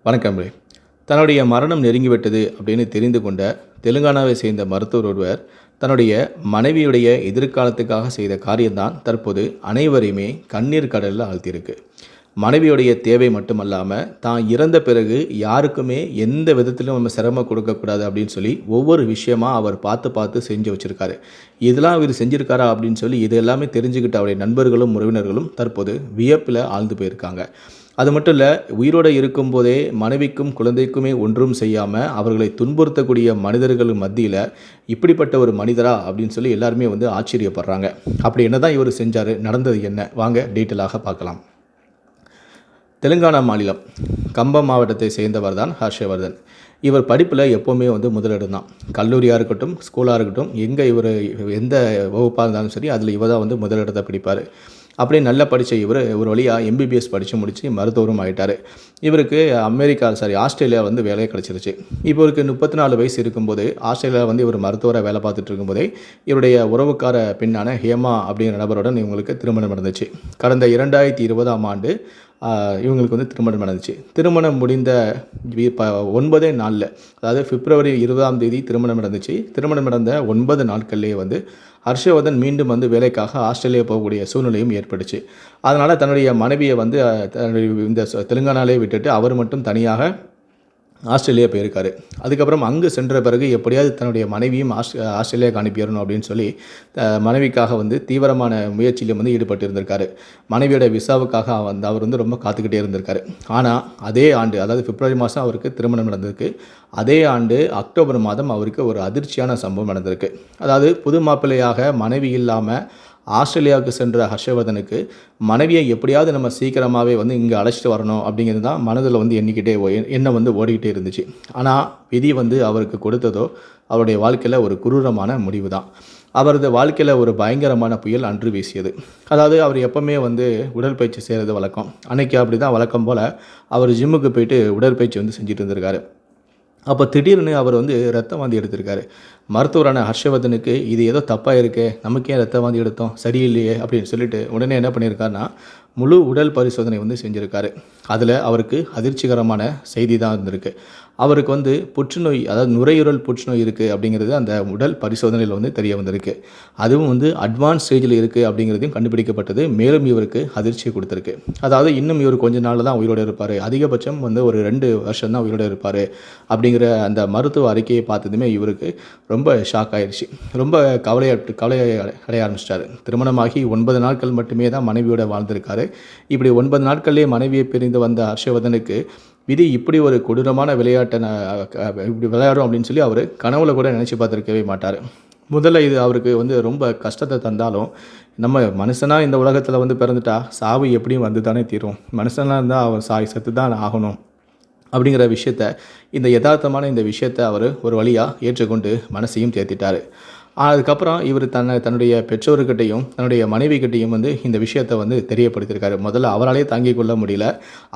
வணக்கம்ரே. தன்னுடைய மரணம் நெருங்கிவிட்டது அப்படின்னு தெரிந்து கொண்ட தெலுங்கானாவை சேர்ந்த மருத்துவர் ஒருவர் தன்னுடைய மனைவியுடைய எதிர்காலத்துக்காக செய்த காரியம்தான் தற்போது அனைவரையுமே கண்ணீர் கடலில் ஆழ்த்தியிருக்கு. மனைவியுடைய தேவை மட்டுமல்லாமல் தான் இறந்த பிறகு யாருக்குமே எந்த விதத்திலும் நம்ம சிரமம் கொடுக்கக்கூடாது அப்படின்னு சொல்லி ஒவ்வொரு விஷயமா அவர் பார்த்து பார்த்து செஞ்சு வச்சுருக்காரு. இதெல்லாம் இவர் செஞ்சுருக்காரா அப்படின்னு சொல்லி இது எல்லாமே தெரிஞ்சுக்கிட்ட அவருடைய நண்பர்களும் உறவினர்களும் தற்போது வியப்பில் ஆழ்ந்து போயிருக்காங்க. அது மட்டும் இல்லை, உயிரோடு இருக்கும்போதே மனைவிக்கும் குழந்தைக்குமே ஒன்றும் செய்யாமல் அவர்களை துன்புறுத்தக்கூடிய மனிதர்கள் மத்தியில் இப்படிப்பட்ட ஒரு மனிதரா அப்படின்னு சொல்லி எல்லாருமே ஆச்சரியப்படுறாங்க. அப்படி என்ன தான் இவர் செஞ்சார், நடந்தது என்ன, வாங்க டீட்டெயிலாக பார்க்கலாம். தெலுங்கானா மாநிலம் கம்பம் மாவட்டத்தை சேர்ந்தவர் தான் ஹர்ஷவர்தன். இவர் படிப்பில் எப்போவுமே முதலிடம் தான். கல்லூரியாக இருக்கட்டும், ஸ்கூலாக இருக்கட்டும், எங்கே இவர் எந்த வகுப்பாக இருந்தாலும் சரி அதில் இவர் தான் முதலிடத்தை பிடிப்பார். அப்படியே நல்லா படித்த இவர் ஒரு வழியாக எம்பிபிஎஸ் படித்து முடித்து மருத்துவரும் ஆகிட்டார். இவருக்கு ஆஸ்திரேலியா வேலையை கிடச்சிருச்சு. இப்போ இவருக்கு 34 வயசு இருக்கும்போது ஆஸ்திரேலியா இவர் மருத்துவராக வேலை பார்த்துட்டு இருக்கும்போதே இவருடைய உறவுக்கார பெண்ணான ஹேமா அப்படிங்கிற நபருடன் இவங்களுக்கு திருமணம் நடந்துச்சு. கடந்த 2020ஆம் ஆண்டு இவங்களுக்கு திருமணம் நடந்துச்சு. திருமணம் முடிந்த 9 நாளில், அதாவது பிப்ரவரி 20ஆம் தேதி திருமணம் நடந்துச்சு. திருமணம் நடந்த 9 நாட்கள்லேயே ஹர்ஷவர்தன் மீண்டும் வேலைக்காக ஆஸ்திரேலியா போகக்கூடிய சூழ்நிலையும் ஏற்பட்டுச்சு. அதனால் தன்னுடைய மனைவியை இந்த தெலுங்கானாலே விட்டுட்டு அவர் மட்டும் தனியாக ஆஸ்திரேலியா போயிருக்காரு. அதுக்கப்புறம் அங்கு சென்ற பிறகு எப்படியாவது தன்னுடைய மனைவியும் ஆஸ்திரேலியாவுக்கு அனுப்பிடணும் அப்படின்னு சொல்லி மனைவிக்காக தீவிரமான முயற்சியிலும் ஈடுபட்டு இருந்திருக்காரு. மனைவியோட விசாவுக்காக அவர் ரொம்ப காத்துக்கிட்டே இருந்திருக்காரு. ஆனால் அதே ஆண்டு, அதாவது பிப்ரவரி மாதம் அவருக்கு திருமணம் நடந்திருக்கு. அதே ஆண்டு அக்டோபர் மாதம் அவருக்கு ஒரு அதிர்ச்சியான சம்பவம் நடந்திருக்கு. அதாவது புது மாப்பிள்ளையாக மனைவி இல்லாமல் ஆஸ்திரேலியாவுக்கு சென்ற ஹர்ஷவர்தனுக்கு மனைவியை எப்படியாவது நம்ம சீக்கிரமாகவே இங்கே அழைச்சிட்டு வரணும் அப்படிங்கிறது தான் மனதில் எண்ணம் ஓடிக்கிட்டே இருந்துச்சு. ஆனால் விதி அவருக்கு கொடுத்ததோ அவருடைய வாழ்க்கையில் ஒரு குரூரமான முடிவு தான். அவரது வாழ்க்கையில் ஒரு பயங்கரமான புயல் அன்று வீசியது. அதாவது அவர் எப்போவுமே உடற்பயிற்சி செய்கிறது வழக்கம். அன்றைக்கி அப்படி தான் வழக்கம் போல் அவர் ஜிம்முக்கு போயிட்டு உடற்பயிற்சி செஞ்சுட்டு இருந்திருக்காரு. அப்போ திடீர்னு அவர் ரத்த வாந்தி எடுத்திருக்காரு. மருத்துவரான ஹர்ஷவர்தனுக்கு இது ஏதோ தப்பாக இருக்கே, நமக்கே ரத்த வாந்தி எடுத்தோம், சரியில்லையே அப்படின்னு சொல்லிட்டு உடனே என்ன பண்ணியிருக்காருன்னா முழு உடல் பரிசோதனை செஞ்சுருக்காரு. அதில் அவருக்கு அதிர்ச்சிகரமான செய்தி தான் இருந்திருக்கு. அவருக்கு புற்றுநோய், அதாவது நுரையீரல் புற்றுநோய் இருக்குது அப்படிங்கிறது அந்த உடல் பரிசோதனையில் தெரிய வந்திருக்கு. அதுவும் அட்வான்ஸ் ஸ்டேஜில் இருக்குது அப்படிங்கிறதையும் கண்டுபிடிக்கப்பட்டது. மேலும் இவருக்கு அதிர்ச்சியை கொடுத்துருக்கு. அதாவது இன்னும் இவர் கொஞ்ச நாள் தான் உயிரோடு இருப்பார், அதிகபட்சம் ஒரு 2 வருஷம் தான் உயிரோடு இருப்பார் அப்படிங்கிற அந்த மருத்துவ அறிக்கையை பார்த்ததுமே இவருக்கு ரொம்ப ஷாக் ஆயிடுச்சு. ரொம்ப கவலை அடைய ஆரம்பிச்சிட்டாரு. திருமணமாகி 9 நாட்கள் மட்டுமே தான் மனைவியோட வாழ்ந்திருக்காரு. இப்படி 9 நாட்கள்லேயே மனைவியை பிரிந்து வந்த ஹர்ஷவர்தனுக்கு விதி இப்படி ஒரு கொடூரமான விளையாட்டை இப்படி விளையாடும் அப்படின்னு சொல்லி அவர் கனவுல கூட நினச்சி பார்த்துருக்கவே மாட்டார். முதல்ல இது அவருக்கு ரொம்ப கஷ்டத்தை தந்தாலும், நம்ம மனுஷனாக இந்த உலகத்தில் பிறந்துட்டா சாவு எப்படியும் தானே தீரும், மனுஷனாக இருந்தால் அவன் செத்து தான் ஆகணும் அப்படிங்கிற விஷயத்த, இந்த யதார்த்தமான இந்த விஷயத்தை அவர் ஒரு வழியாக ஏற்றுக்கொண்டு மனசையும் தேர்த்திட்டார். அதுக்கப்புறம் இவர் தன்னுடைய பெற்றோர்கிட்டையும் தன்னுடைய மனைவிக்கிட்டையும் இந்த விஷயத்தை தெரியப்படுத்தியிருக்காரு. முதல்ல அவராலே தாங்கிக் கொள்ள முடியல.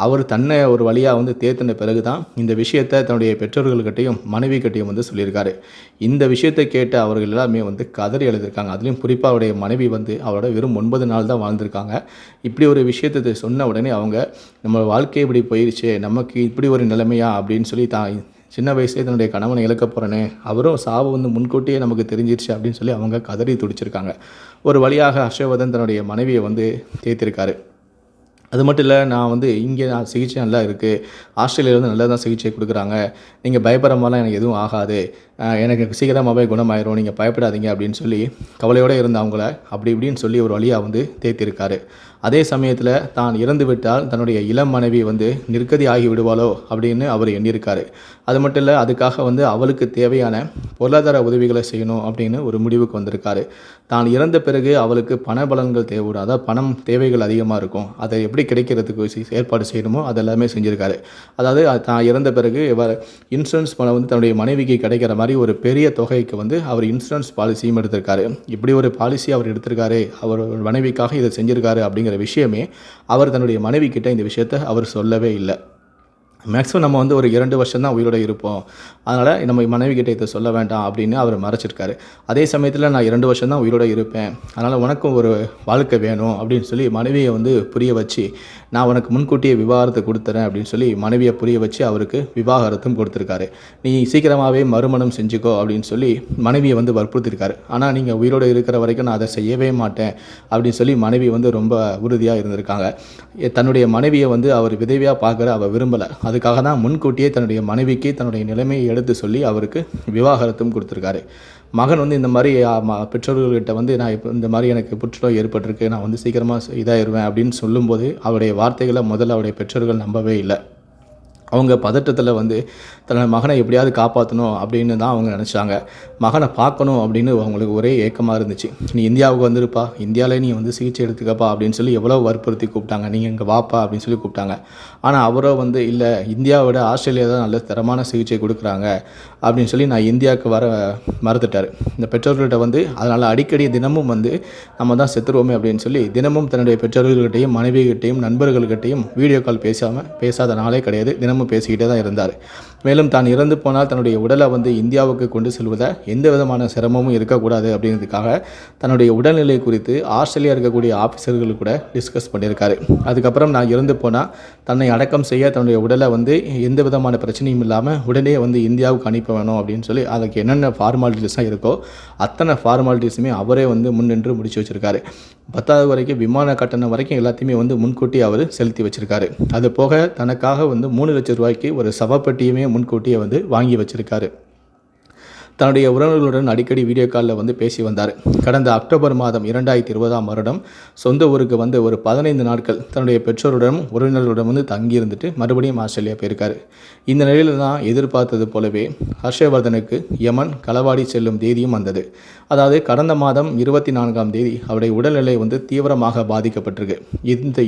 அவர் தன்னை ஒரு வழியாக தேர்த்தின பிறகு தான் இந்த விஷயத்தை தன்னுடைய பெற்றோர்கள்கிட்டையும் மனைவிக்கிட்டையும் சொல்லியிருக்காரு. இந்த விஷயத்தை கேட்டு அவர்கள் எல்லாமே கதறி எழுதியிருக்காங்க. அதுலேயும் குறிப்பாக அவருடைய மனைவி அவரோட வெறும் 9 நாள் தான் வாழ்ந்திருக்காங்க. இப்படி ஒரு விஷயத்தை சொன்ன உடனே அவங்க, நம்ம வாழ்க்கை இப்படி போயிடுச்சு, நமக்கு இப்படி ஒரு நிலைமையா அப்படின்னு சொல்லி சின்ன வயசுலேயே தன்னுடைய கணவனை இழக்க போகிறேனே, அவரும் சாவு முன்கூட்டியே நமக்கு தெரிஞ்சிருச்சு அப்படின்னு சொல்லி அவங்க கதறி துடிச்சிருக்காங்க. ஒரு வழியாக ஹர்ஷவர்தன் தன்னுடைய மனைவியை தேர்த்திருக்காரு. அது மட்டும் இல்லை, நான் இங்கே சிகிச்சை நல்லா இருக்குது, ஆஸ்திரேலியாவில் நல்லா தான் சிகிச்சை கொடுக்குறாங்க, நீங்கள் பயப்படுற மாதிரிலாம் எனக்கு எதுவும் ஆகாது, எனக்கு சீக்கிரமாகவே குணமாயிரும், நீங்கள் பயப்படாதீங்க அப்படின்னு சொல்லி கவலையோடு இருந்த அவங்கள அப்படி இப்படின்னு சொல்லி ஒரு வழியாக தேர்த்திருக்காரு. அதே சமயத்தில் தான் இறந்து விட்டால் தன்னுடைய இளம் மனைவி நிர்கதி ஆகி விடுவாளோ அப்படின்னு அவர் எண்ணியிருக்காரு. அது மட்டும் இல்லை, அதுக்காக அவளுக்கு தேவையான பொருளாதார உதவிகளை செய்யணும் அப்படின்னு ஒரு முடிவுக்கு வந்திருக்காரு. தான் இறந்த பிறகு அவளுக்கு பண பலன்கள் தேவைப்படும், அதாவது பணம் தேவைகள் அதிகமாக இருக்கும், அதை எப்படி கிடைக்கிறதுக்கு ஏற்பாடு செய்யணுமோ அதெல்லாமே செஞ்சுருக்காரு. அதாவது தான் இறந்த பிறகு இன்சூரன்ஸ் பணம் தன்னுடைய மனைவிக்கு கிடைக்கிற மாதிரி ஒரு பெரிய தொகைக்கு அவர் இன்சூரன்ஸ் பாலிசியும் எடுத்திருக்காரு. இப்படி ஒரு பாலிசி அவர் எடுத்திருக்காரு, அவர் மனைவிக்காக இதை செஞ்சுருக்காரு அப்படிங்கிற விஷயமே அவர் தன்னுடைய மனைவி கிட்ட இந்த விஷயத்தை அவர் சொல்லவே இல்லை. மேக்ஸிமம் நம்ம வந்து ஒரு 2 வருஷம் தான் உயிரோட இருப்போம். அதனால் நம்ம மனைவி கிட்ட இத சொல்ல வேண்டாம் அப்படின்னு அவர் மறைச்சிருக்காரு. அதே சமயத்தில நான் 2 வருஷம் தான் உயிரோட இருப்பேன். அதனால் உனக்கும் ஒரு வாழ்க்கை வேணும் அப்படின்னு சொல்லி மனைவிய வந்து புரிய வச்சு, நான் உனக்கு முன்கூட்டியே விவாகரத்து குடுத்துறேன் அப்படின்னு சொல்லி மனைவிய புரிய வச்சு அவருக்கு விவாகரத்தும் கொடுத்துருக்காரு. நீ சீக்கிரமாவே மறுமணம் செஞ்சுக்கோ அப்படின்னு சொல்லி மனைவிய வந்து வற்புறுத்தியிருக்காரு. ஆனா நீங்க உயிரோட இருக்கிற வரைக்கும் நான் அத செய்யவே மாட்டேன் அப்படின்னு சொல்லி மனைவி வந்து ரொம்ப உறுதியா இருந்திருக்காங்க. தன்னுடைய மனைவிய வந்து அவர் விதவையா பார்க்கற அவ விரும்பல. அதுக்காக தான் முன்கூட்டியே தன்னுடைய மனைவிக்கு தன்னுடைய நிலைமையை எடுத்து சொல்லி அவருக்கு விவாகரத்தும் கொடுத்துருக்காரு. மகன் வந்து இந்த மாதிரி பெற்றோர்கள்கிட்ட வந்து நான் இப்போ இந்த மாதிரி எனக்கு புற்றுநோய் ஏற்பட்டிருக்கு, நான் வந்து சீக்கிரமாக இதாயிருவேன் அப்படின்னு சொல்லும்போது அவருடைய வார்த்தைகளை முதல்ல அவருடைய பெற்றோர்கள் நம்பவே இல்லை. அவங்க பதட்டத்தில் வந்து தன்னோட மகனை எப்படியாவது காப்பாற்றணும் அப்படின்னு தான் அவங்க நினச்சாங்க. மகனை பார்க்கணும் அப்படின்னு அவங்களுக்கு ஒரே ஏக்கமாக இருந்துச்சு. நீ இந்தியாவுக்கு வந்துருப்பா, இந்தியாவிலே நீ வந்து சிகிச்சை எடுத்துக்கப்பா அப்படின்னு சொல்லி எவ்வளோ வற்புறுத்தி கூப்பிட்டாங்க. நீங்கள் இங்கே வாப்பா அப்படின்னு சொல்லி கூப்பிட்டாங்க. ஆனால் அவரோ வந்து இல்லை, இந்தியாவை விட ஆஸ்திரேலியா தான் நல்ல தரமான சிகிச்சை கொடுக்குறாங்க அப்படின்னு சொல்லி நான் இந்தியாவுக்கு வர மறுத்துட்டார். இந்த பெற்றோர்கள்ட்ட வந்து அதனால் அடிக்கடி தினமும் வந்து நம்ம தான் செத்துருவோமே அப்படின்னு சொல்லி தினமும் தன்னுடைய பெற்றோர்கள்கிட்டையும் மனைவிகிட்டையும் நண்பர்கள்கிட்டையும் வீடியோ கால் பேசாத நாளே கிடையாது. தினமும் பேசிக்கிட்டே தான் இருந்தார். மேலும் தான் இறந்து போனால் தன்னுடைய உடலை வந்து இந்தியாவுக்கு கொண்டு செல்வதை எந்த விதமான சிரமமும் இருக்கக்கூடாது அப்படிங்கிறதுக்காக தன்னுடைய உடல்நிலை குறித்து ஆஸ்திரேலியா இருக்கக்கூடிய ஆஃபீஸர்கள் கூட டிஸ்கஸ் பண்ணியிருக்காரு. அதுக்கப்புறம் நான் இறந்து போனால் தன்னை அடக்கம் செய்ய தன்னுடைய உடலை வந்து எந்த விதமான பிரச்சனையும் இல்லாமல் உடனே வந்து இந்தியாவுக்கு அனுப்ப வேணும் அப்படின்னு சொல்லி அதுக்கு என்னென்ன ஃபார்மாலிட்டிஸாக இருக்கோ அத்தனை ஃபார்மாலிட்டிஸுமே அவரே வந்து முன்னின்று முடிச்சு வச்சுருக்காரு. 10வது வரைக்கும் விமான கட்டணம் வரைக்கும் எல்லாத்தையுமே வந்து முன்கூட்டி அவர் செலுத்தி வச்சுருக்காரு. அது போக தனக்காக வந்து 3 லட்சம் ரூபாய்க்கு ஒரு சவப்பெட்டியுமே முன்கூட்டியே வந்து வாங்கி வச்சுருக்காரு. தன்னுடைய உறவினர்களுடன் அடிக்கடி வீடியோ காலில் வந்து பேசி வந்தார். கடந்த அக்டோபர் மாதம் 2020ஆம் வருடம் சொந்த ஊருக்கு வந்து ஒரு 15 நாட்கள் தன்னுடைய பெற்றோருடனும் உறவினர்களுடன் வந்து தங்கியிருந்துட்டு மறுபடியும் ஆஸ்திரேலியா போயிருக்காரு. இந்த நிலையில் தான் எதிர்பார்த்தது போலவே ஹர்ஷவர்தனுக்கு யமன் களவாடி செல்லும் தேதியும் வந்தது. அதாவது கடந்த மாதம் 24ஆம் தேதி அவருடைய உடல்நிலை வந்து தீவிரமாக பாதிக்கப்பட்டிருக்கு.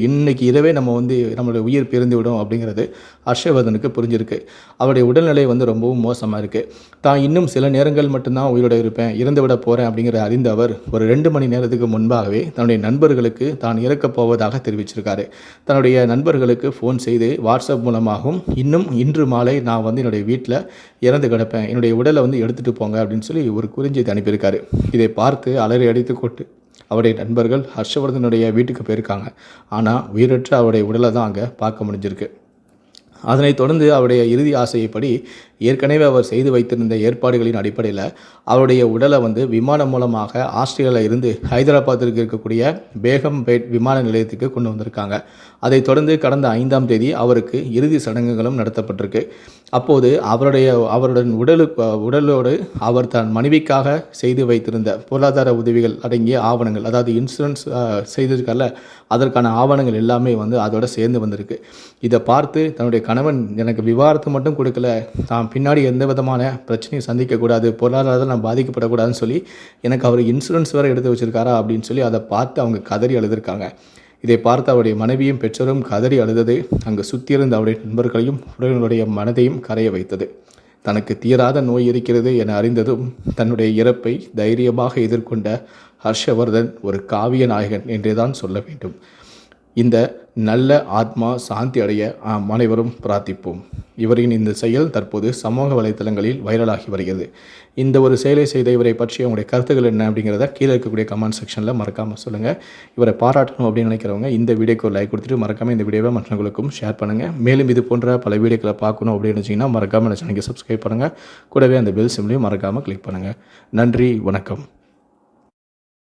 இன்னைக்கு இரவே நம்மளுடைய உயிர் பிரிந்து விடும் அப்படிங்கிறது ஹர்ஷவர்தனுக்கு புரிஞ்சிருக்கு. அவருடைய உடல்நிலை வந்து ரொம்பவும் மோசமாக இருக்குது. தான் இன்னும் சில நேரங்கள் மட்டும்தான் உயிரோட இருப்பேன், இறந்து விட போகிறேன் அப்படிங்கிற அறிந்த அவர் ஒரு 2 மணி நேரத்துக்கு முன்பாகவே தன்னுடைய நண்பர்களுக்கு தான் இறக்கப் போவதாக தெரிவிச்சிருக்காரு. தன்னுடைய நண்பர்களுக்கு ஃபோன் செய்து வாட்ஸ்அப் மூலமாகவும் இன்னும் இன்று மாலை நான் வந்து என்னுடைய வீட்டில் இறந்து கிடப்பேன், என்னுடைய உடலை வந்து எடுத்துகிட்டு போங்க அப்படின்னு சொல்லி ஒரு குறுஞ்செய்தி அனுப்பியிருக்காரு. இதை பார்த்து அலறி அடித்து கொண்டு அவருடைய நண்பர்கள் ஹர்ஷவர்தனுடைய வீட்டுக்கு போயிருக்காங்க. ஆனால் உயிரற்ற அவருடைய உடலை தான் அங்கே பார்க்க முடிஞ்சிருக்கு. அதனைத் தொடர்ந்து அவருடைய இறுதி ஆசைப்படி ஏற்கனவே அவர் செய்து வைத்திருந்த ஏற்பாடுகளின் அடிப்படையில் அவருடைய உடலை வந்து விமானம் மூலமாக ஆஸ்திரேலியாவில் இருந்து ஹைதராபாத்திற்கு இருக்கக்கூடிய பேகம்பேட் விமான நிலையத்துக்கு கொண்டு வந்திருக்காங்க. அதைத் தொடர்ந்து கடந்த 5ஆம் தேதி அவருக்கு இறுதி சடங்குகளும் நடத்தப்பட்டிருக்கு. அப்போது அவருடன் உடலோடு அவர் தன் மனைவிக்காக செய்து வைத்திருந்த பொருளாதார உதவிகள் அடங்கிய ஆவணங்கள், அதாவது இன்சூரன்ஸ் செய்திருக்கல, அதற்கான ஆவணங்கள் எல்லாமே வந்து அதோட சேர்ந்து வந்திருக்கு. இதை பார்த்து தன்னுடைய கணவன் எனக்கு விவாகரத்து மட்டும் கொடுக்கல, தான் பின்னாடி எந்த விதமான பிரச்சனையும் சந்திக்கக்கூடாது, பொருளாதாரத்தில் நான் பாதிக்கப்படக்கூடாதுன்னு சொல்லி எனக்கு அவர் இன்சூரன்ஸ் வேறு எடுத்து வச்சுருக்காரா அப்படின்னு சொல்லி அதை பார்த்து அவங்க கதறி அழுதுருக்காங்க. இதை பார்த்து அவருடைய மனைவியும் பெற்றோரும் கதறி அழுதது அங்கு சுற்றியிருந்த அவருடைய நண்பர்களையும் உறவினருடைய மனதையும் கரைய வைத்தது. தனக்கு தீராத நோய் இருக்கிறது என அறிந்ததும் தன்னுடைய இறப்பை தைரியமாக எதிர்கொண்ட ஹர்ஷவர்தன் ஒரு காவிய நாயகன் என்றே தான் சொல்ல வேண்டும். இந்த நல்ல ஆத்மா சாந்தி அடைய அனைவரும் பிரார்த்திப்போம். இவரின் இந்த செயல் தற்போது சமூக வலைத்தளங்களில் வைரலாகி வருகிறது. இந்த ஒரு செயலை செய்த இவரை பற்றி உங்களுடைய கருத்துக்கள் என்ன அப்படிங்கிறத கீழே இருக்கக்கூடிய கமெண்ட் செக்ஷனில் மறக்காமல் சொல்லுங்கள். இவரை பாராட்டணும் அப்படின்னு நினைக்கிறவங்க இந்த வீடியோக்கு ஒரு லைக் கொடுத்துட்டு மறக்காமல் இந்த வீடியோவை மற்றவங்களுக்கும் ஷேர் பண்ணுங்கள். மேலும் இது போன்ற பல வீடியோக்களை பார்க்கணும் அப்படின்னு நினச்சிங்கன்னா மறக்காமல் சேனலுக்கு சப்ஸ்கிரைப் பண்ணுங்கள். கூடவே அந்த பெல் சிம்லையும் மறக்காமல் கிளிக் பண்ணுங்கள். நன்றி, வணக்கம்.